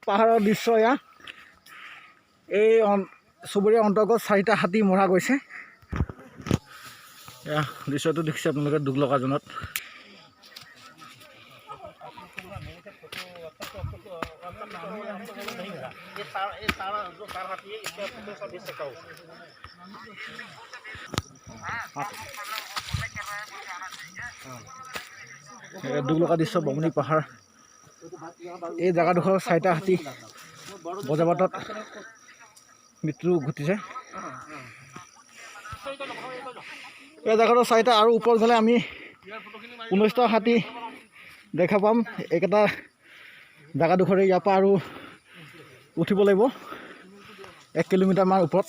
পাহাৰৰ দৃশ্য এয়া এই চুবুৰীয়া অন্তৰ্গত 4টা হাতী মৰা গৈছে এয়া দৃশ্যটো দেখিছে আপোনালোকে দুখ লগাজনত দুখ লগা দৃশ্য বমনি পাহাৰ এই জায়গাডোখৰ 4টা হাতী বজাবাটত মৃত্যু ঘটিছে এই জায়গাটো 4টা আৰু ওপৰত গ'লে আমি 19টা হাতী দেখা পাম এইকেইটা জায়গাডোখৰে ইয়াৰ পৰা আৰু উঠিব লাগিব 1 কিলোমিটাৰমান ওপৰত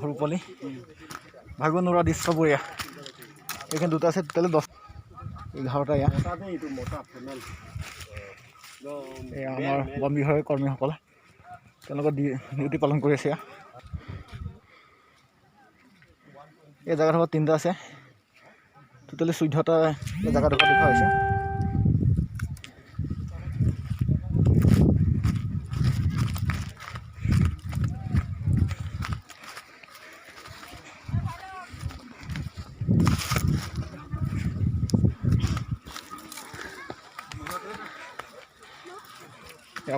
সৰু পোৱালি ভাবিব নোৱাৰা দৃশ্যবোৰ এয়া এইখানে দুটা আছে টোটেল 11টা এয়া এয়া আমাৰ বন বিভাগৰ কৰ্মীসকল তেওঁলোকে ডিউটি পালন কৰি আছে এই জায়গাডোখৰত 3টা আছে টোটেলি 14টা এই জায়গাডোখৰ দেখা হৈছে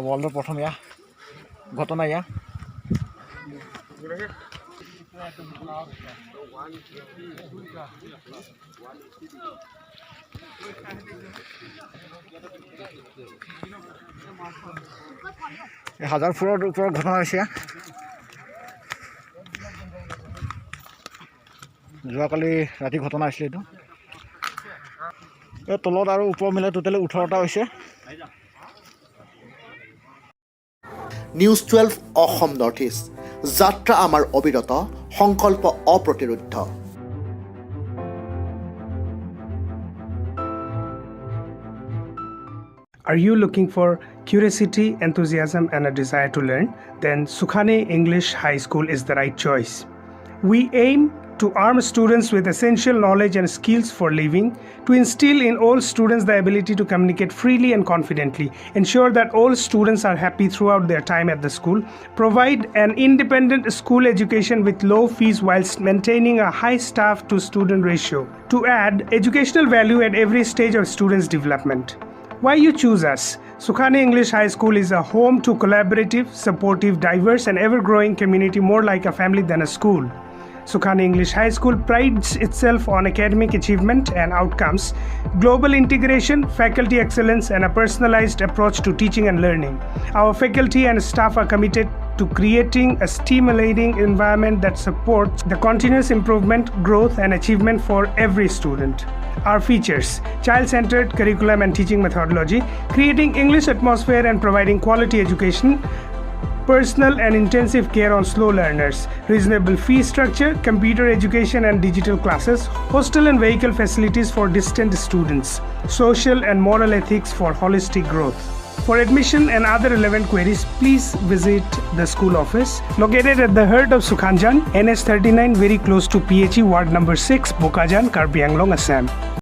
ৱৰ্ল্ডৰ প্ৰথম এয়া ঘটনা এয়া হাজাৰ ফুটৰ ওপৰত ঘটনা হৈছে যোৱাকালি ৰাতি ঘটনা হৈছিলে এইটো এই তলত আৰু ওপৰ মিলাই টোটেলি 18টা হৈছে নিউজ 12 অসম নৰ্থ ইষ্ট যাত্ৰা আমাৰ অবিৰত সংকল্প অপ্ৰতিৰোধ্য Are you looking for curiosity, enthusiasm, and a desire to learn? Then Sukhane English High School is the right choice. We aim to arm students with essential knowledge and skills for living, to instill in all students the ability to communicate freely and confidently, ensure that all students are happy throughout their time at the school, provide an independent school education with low fees whilst maintaining a high staff to student ratio, to add educational value at every stage of students' development. Why you choose us? Sukhane English High School is a home to collaborative, supportive, diverse and ever-growing community more like a family than a school. Sukhane English High School prides itself on academic achievement and outcomes, global integration, faculty excellence and a personalized approach to teaching and learning. Our faculty and staff are committed to creating a stimulating environment that supports the continuous improvement, growth and achievement for every student. Our features: child-centered curriculum and teaching methodology, creating English atmosphere and providing quality education, personal and intensive care on slow learners, reasonable fee structure, computer education and digital classes, hostel and vehicle facilities for distant students, social and moral ethics for holistic growth. For admission and other relevant queries, please visit the school office located at the heart of Sukhanjan, NS 39, very close to PHE Ward number 6, Bokajan, Karbi Anglong, Assam.